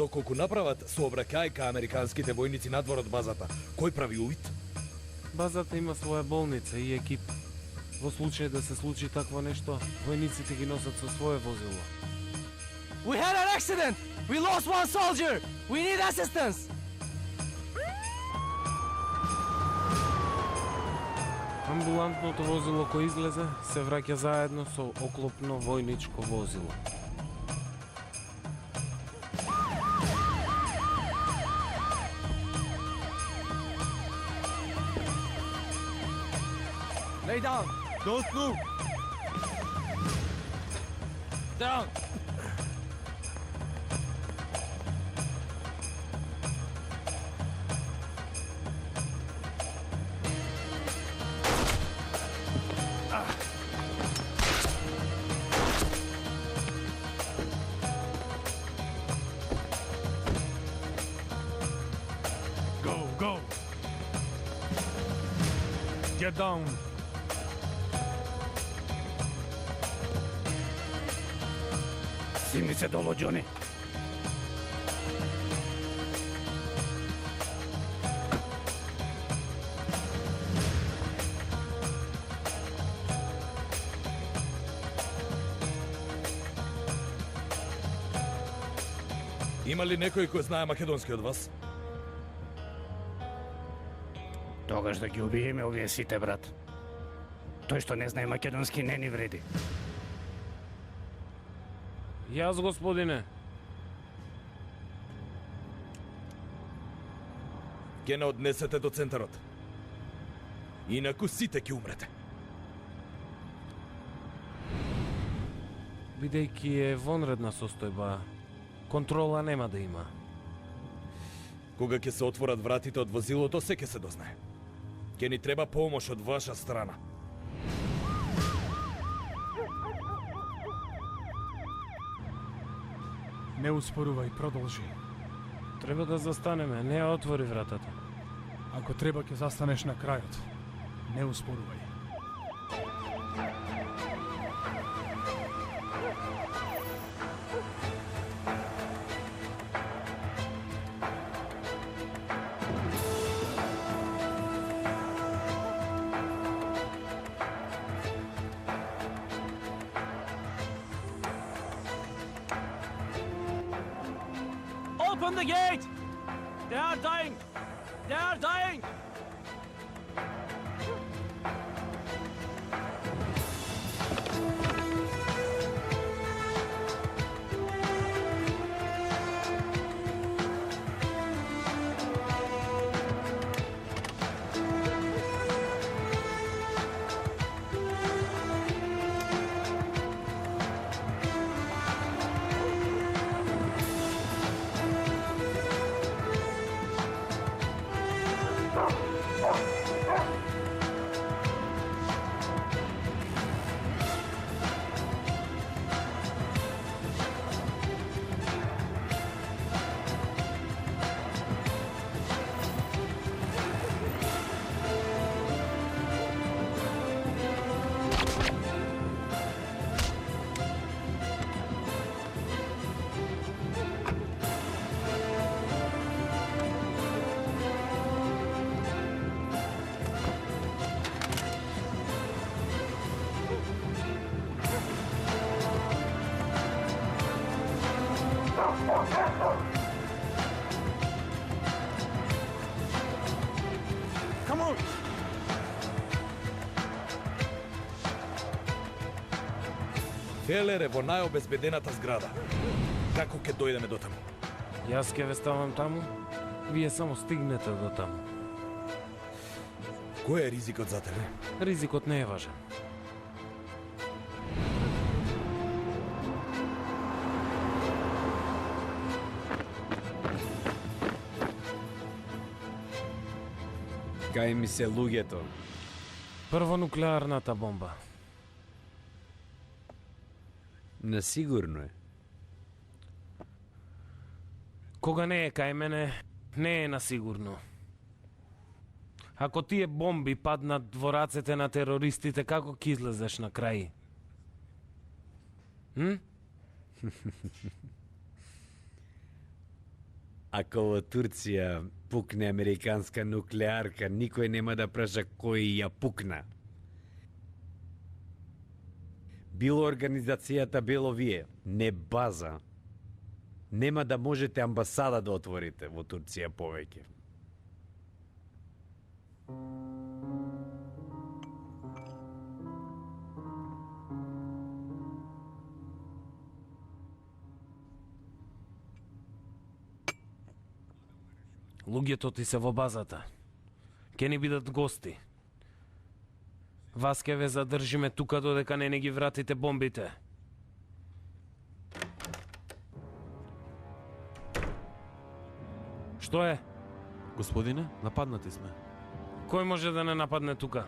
Доколку направат сообраќај ка американските војници надвор од базата, кој прави увид? Базата има своја болница и екип. Во случај да се случи такво нешто, војниците ги носат со свое возило. We had an accident! We lost one soldier! We need assistance! Амбулантното возило кој излезе се враќа заедно со оклопно војничко возило. Lay down! Don't move! Down! Go! Get down! Симни се долу, Џони. Има ли некој кој знае македонски од вас? Тогаш да ги убиеме овие сите, брат. Тој што не знае македонски не ни вреди. Јас, господине. Ке не однесете до центарот. Инаку сите ќе умрете. Бидејќи е вонредна состојба, контрола нема да има. Кога ќе се отворат вратите од возилото, се ќе се дознае. Ќе ни треба помош од ваша страна. Не успорувај, продолжи. Треба да застанеме, не ја отвори вратата. Ако треба ќе застанеш на крајот. Не успорувај. Open the gate! They are dying! They are dying! Come on! Фелер е во најобезбедената зграда. Како ќе дојдеме до таму? Јас ќе ве ставам таму, вие само стигнете до таму. Кој е ризикот за тебе? Ризикот не е важен. Кај ми се луѓето. Прво нуклеарната бомба. Насигурно е. Кога не е кај мене, не е насигурно. Ако тие бомби паднат во рацете на терористите, како ќе излезеш на крај? Ако во Турција пукне американска нуклеарка, никој нема да праша кој ја пукна. Било организацијата, било вие, не база. Нема да можете амбасада да отворите во Турција повеќе. Луѓето ти се во базата. Ке ни бидат гости. Вас ке ве задржиме тука додека не ги вратите бомбите. Што е? Господине, нападнати сме. Кој може да не нападне тука?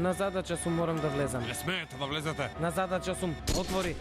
На задача сум, морам да влезам. Не смеете да влезете. На задача сум, отвори.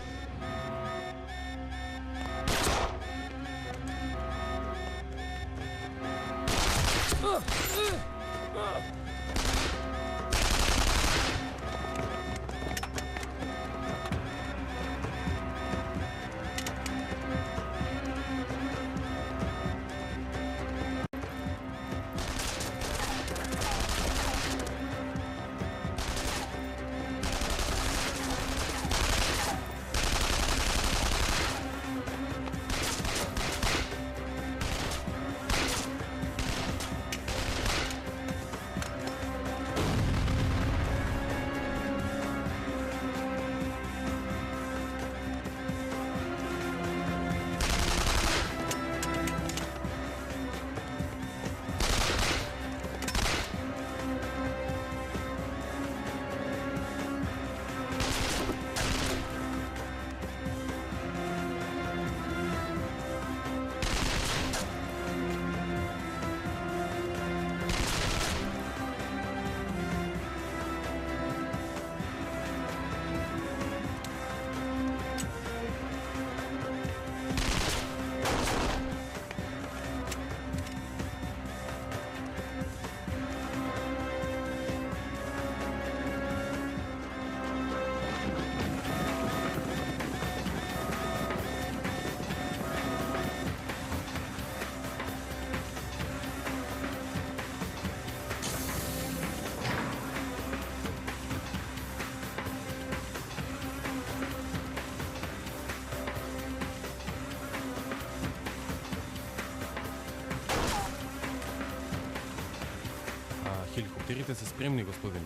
Хеликоптерите се спремни, господин.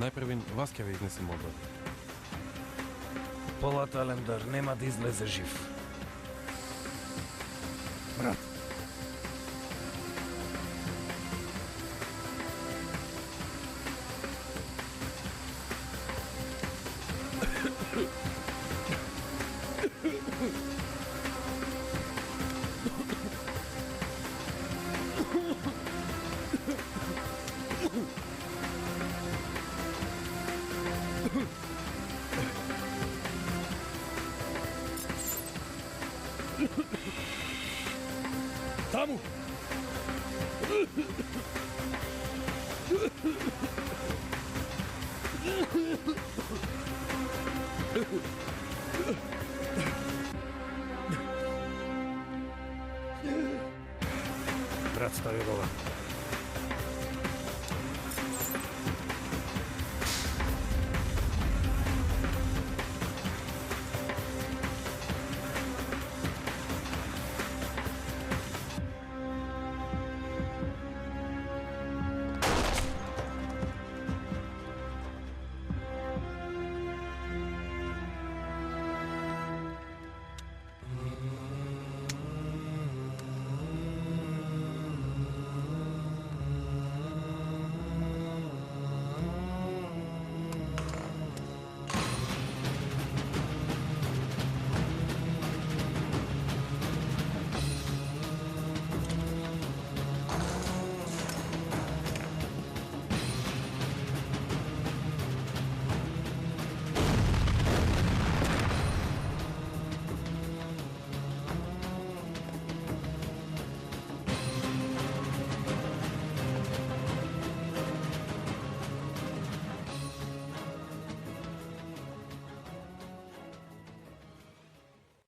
Најпрвин вас ќе ве изнесем одвор. Полат Алемдар нема да излезе жив. Брат, Таму! брат, стави го.